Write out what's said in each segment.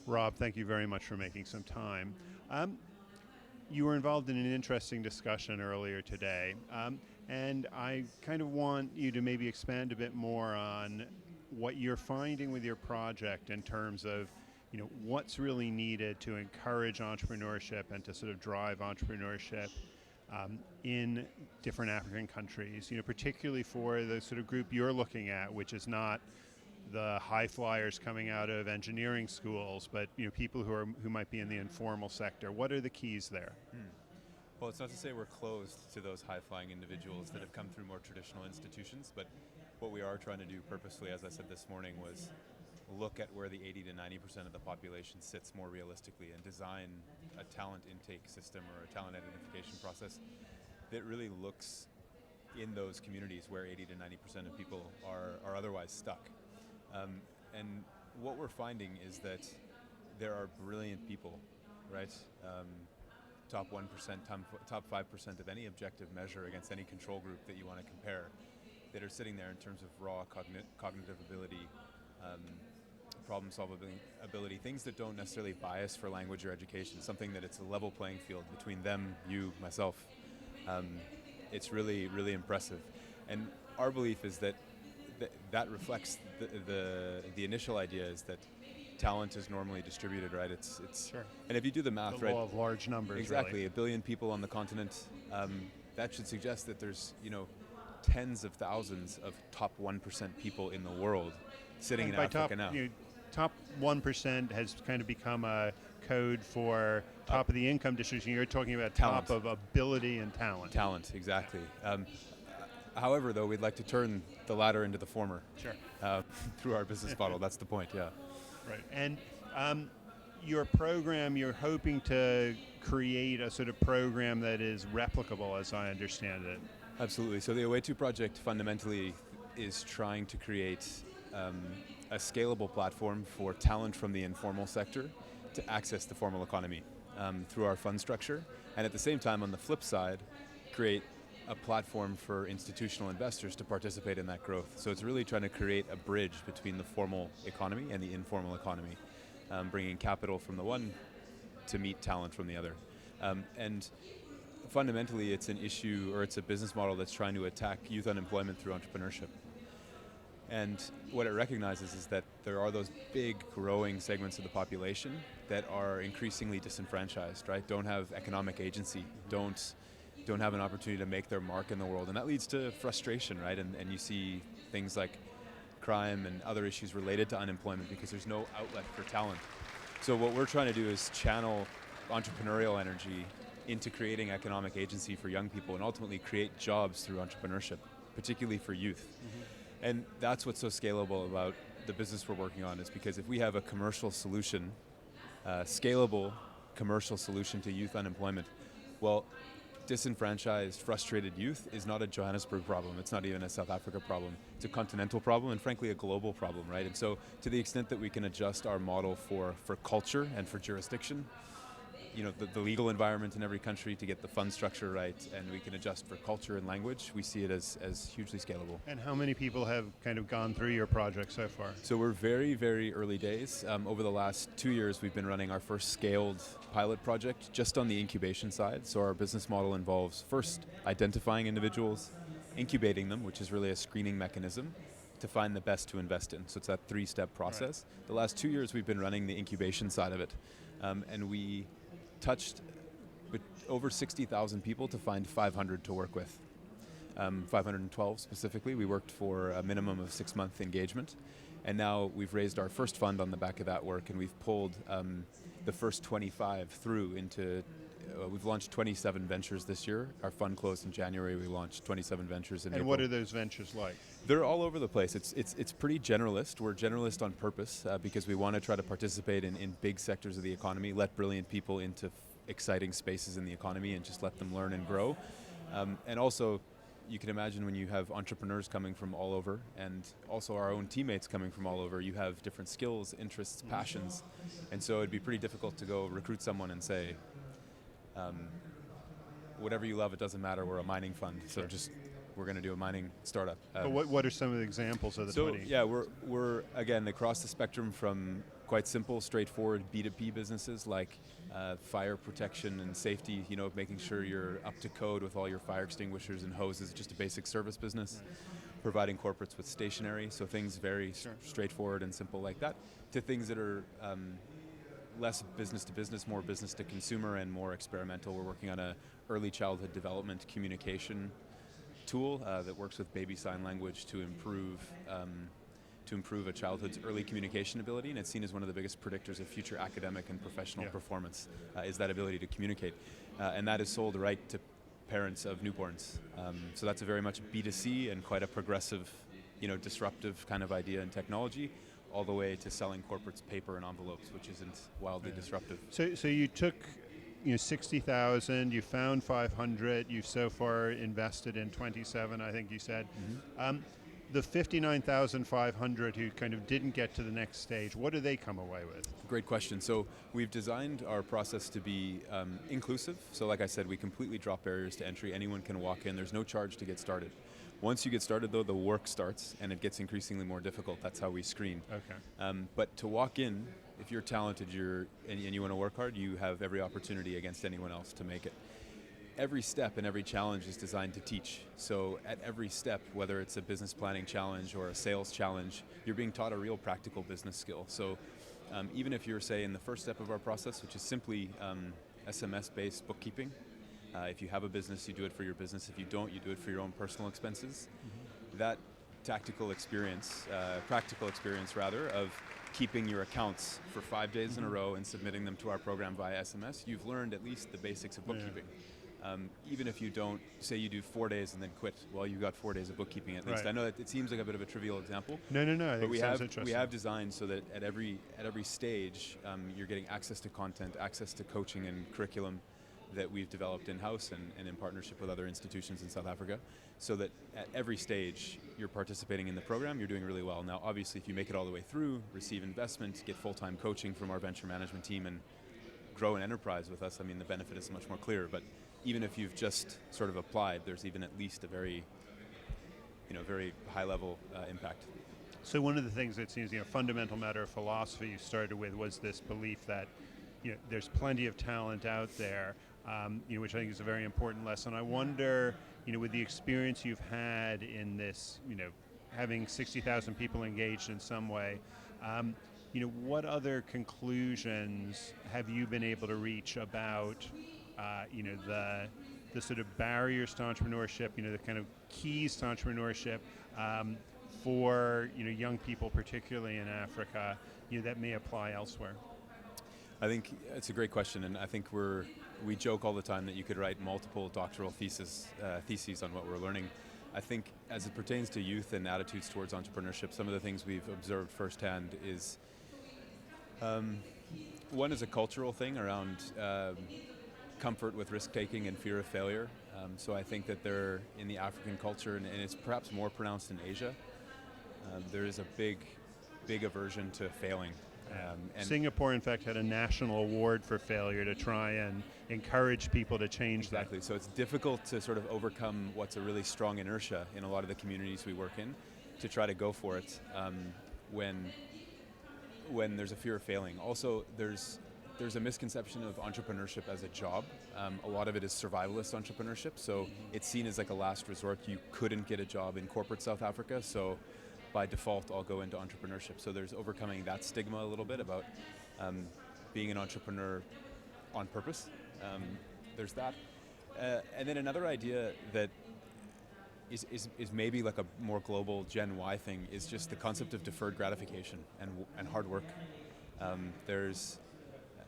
Rob, thank you very much for making some time. You were involved in an interesting discussion earlier today, and I kind of want you to maybe expand a bit more on what you're finding with your project in terms of, what's really needed to encourage entrepreneurship and to sort of drive entrepreneurship in different African countries. Particularly for the sort of group you're looking at, which is not the high flyers coming out of engineering schools, but people who might be in the informal sector. What are the keys there? Well, it's not to say we're closed to those high-flying individuals that have come through more traditional institutions, but what we are trying to do purposefully, as I said this morning, was look at where the 80 to 90% of the population sits more realistically and design a talent intake system or a talent identification process that really looks in those communities where 80 to 90% of people are otherwise stuck. And what we're finding is that there are brilliant people, right? Top 1%, top 5% of any objective measure against any control group that you want to compare that are sitting there in terms of raw cognitive ability, problem solving ability, things that don't necessarily bias for language or education, something that it's a level playing field between them, you, myself. It's really, really impressive. And our belief is that that reflects the initial idea is that talent is normally distributed, right? It's Sure. And if you do the math, the right? Law of large numbers. Exactly, really. 1 billion people on the continent. That should suggest that there's tens of thousands of top 1% people in the world sitting in Africa now. Top 1% has kind of become a code for top of the income distribution. You're talking about Talent. top of ability and talent. Talent, exactly. However, though, we'd like to turn the latter into the former. Sure. Through our business model. That's the point, yeah. Right. And your program, you're hoping to create a sort of program that is replicable, as I understand it. Absolutely. So the Awethu project fundamentally is trying to create a scalable platform for talent from the informal sector to access the formal economy through our fund structure. And at the same time, on the flip side, create a platform for institutional investors to participate in that growth. So it's really trying to create a bridge between the formal economy and the informal economy, bringing capital from the one to meet talent from the other. And fundamentally, it's an issue, or it's a business model that's trying to attack youth unemployment through entrepreneurship. And what it recognizes is that there are those big growing segments of the population that are increasingly disenfranchised, right? Don't have economic agency, don't have an opportunity to make their mark in the world. And that leads to frustration, right? And you see things like crime and other issues related to unemployment because there's no outlet for talent. So what we're trying to do is channel entrepreneurial energy into creating economic agency for young people and ultimately create jobs through entrepreneurship, particularly for youth. Mm-hmm. And that's what's so scalable about the business we're working on, is because if we have a commercial solution, scalable commercial solution to youth unemployment, well, disenfranchised, frustrated youth is not a Johannesburg problem. It's not even a South Africa problem. It's a continental problem and frankly a global problem, right? And so to the extent that we can adjust our model for culture and for jurisdiction, the legal environment in every country to get the fund structure right, and we can adjust for culture and language, we see it as hugely scalable. And how many people have kind of gone through your project so far? So we're very, very early days. Over the last 2 years, we've been running our first scaled pilot project just on the incubation side. So our business model involves first identifying individuals, incubating them, which is really a screening mechanism to find the best to invest in. So it's that 3-step process. Right. The last 2 years, we've been running the incubation side of it. And we touched over 60,000 people to find 500 to work with. 512 specifically. We worked for a minimum of 6-month engagement. And now we've raised our first fund on the back of that work, and we've pulled the first 25 through into, we've launched 27 ventures this year. Our fund closed in January. We launched 27 ventures in April. And what are those ventures like? They're all over the place. It's pretty generalist. We're generalist on purpose because we want to try to participate in big sectors of the economy, let brilliant people into exciting spaces in the economy and just let them learn and grow. And also, you can imagine when you have entrepreneurs coming from all over and also our own teammates coming from all over, you have different skills, interests, passions. And so it'd be pretty difficult to go recruit someone and say, whatever you love, it doesn't matter, we're a mining fund. So we're going to do a mining startup. But what are some of the examples of the 20? So yeah, we're again across the spectrum from quite simple, straightforward B2B businesses like fire protection and safety, making sure you're up to code with all your fire extinguishers and hoses, just a basic service business. Providing corporates with stationery, so things very straightforward and simple like that, to things that are less business to business, more business to consumer, and more experimental. We're working on a early childhood development communication tool that works with baby sign language to improve a childhood's early communication ability, and it's seen as one of the biggest predictors of future academic and professional performance, is that ability to communicate. And that is sold right to parents of newborns. So that's a very much B2C and quite a progressive, disruptive kind of idea and technology, all the way to selling corporates paper and envelopes, which isn't wildly disruptive. So you took 60,000, you found 500, you've so far invested in 27, I think you said. The 59,500 who kind of didn't get to the next stage, what do they come away with? Great question. So we've designed our process to be inclusive. So like I said, we completely drop barriers to entry. Anyone can walk in. There's no charge to get started. Once you get started, though, the work starts, and it gets increasingly more difficult. That's how we screen. Okay. But to walk in, if you're talented and you want to work hard, you have every opportunity against anyone else to make it. Every step and every challenge is designed to teach. So at every step, whether it's a business planning challenge or a sales challenge, you're being taught a real practical business skill. So even if you're, say, in the first step of our process, which is simply SMS-based bookkeeping, if you have a business, you do it for your business. If you don't, you do it for your own personal expenses. That practical experience of keeping your accounts for 5 days in a row and submitting them to our program via SMS, you've learned at least the basics of bookkeeping. Even if you don't, say you do 4 days and then quit, well, you got 4 days of bookkeeping at least. Right. I know that it seems like a bit of a trivial example. No. I But think sounds interesting. we have designed so that at every stage, you're getting access to content, access to coaching and curriculum that we've developed in-house and in partnership with other institutions in South Africa, so that at every stage you're participating in the program, you're doing really well. Now, obviously, if you make it all the way through, receive investment, get full-time coaching from our venture management team, and grow an enterprise with us, I mean, the benefit is much more clear. But even if you've just sort of applied, there's even at least a very high-level impact. So one of the things that seems, fundamental matter of philosophy you started with was this belief that, there's plenty of talent out there, which I think is a very important lesson. I wonder, with the experience you've had in this, having 60,000 people engaged in some way, what other conclusions have you been able to reach about, the sort of barriers to entrepreneurship, the kind of keys to entrepreneurship for, young people, particularly in Africa, that may apply elsewhere? I think it's a great question, and I think we joke all the time that you could write multiple doctoral theses on what we're learning. I think as it pertains to youth and attitudes towards entrepreneurship, some of the things we've observed firsthand is, one is a cultural thing around comfort with risk-taking and fear of failure. So I think that there, in the African culture, and it's perhaps more pronounced in Asia, there is a big aversion to failing. And Singapore, in fact, had a national award for failure to try and encourage people to change that. Exactly. So it's difficult to sort of overcome what's a really strong inertia in a lot of the communities we work in, to try to go for it when there's a fear of failing. Also, there's a misconception of entrepreneurship as a job. A lot of it is survivalist entrepreneurship, so it's seen as like a last resort. You couldn't get a job in corporate South Africa, so by default, I'll go into entrepreneurship. So there's overcoming that stigma a little bit about being an entrepreneur on purpose. There's that. And then another idea that is maybe like a more global Gen Y thing is just the concept of deferred gratification and hard work. There's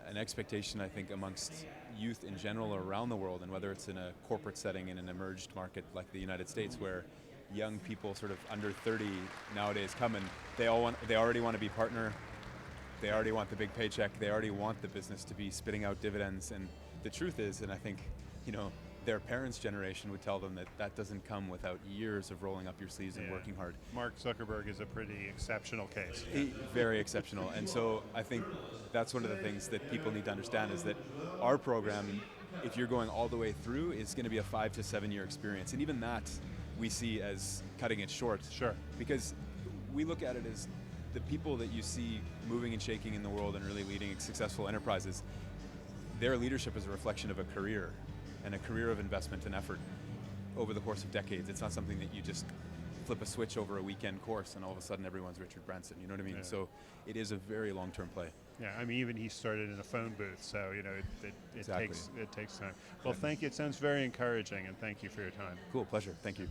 an expectation, I think, amongst youth in general around the world, and whether it's in a corporate setting in an emerged market like the United States, where young people sort of under 30 nowadays come and they already want to be partner, they already want the big paycheck, they already want the business to be spitting out dividends. And the truth is, and I think, their parents' generation would tell them that doesn't come without years of rolling up your sleeves and working hard. Mark Zuckerberg is a pretty exceptional case. Very exceptional. And so I think that's one of the things that people need to understand, is that our program, if you're going all the way through, is going to be a 5 to 7 year experience. And even that we see as cutting it short. Sure. Because we look at it as the people that you see moving and shaking in the world and really leading successful enterprises, their leadership is a reflection of a career, and a career of investment and effort over the course of decades. It's not something that you just flip a switch over a weekend course and all of a sudden everyone's Richard Branson, you know what I mean? Yeah. So it is a very long-term play. Yeah, I mean, even he started in a phone booth, so it Exactly. takes time. Well, thank you. It sounds very encouraging, and thank you for your time. Cool, pleasure, thank you.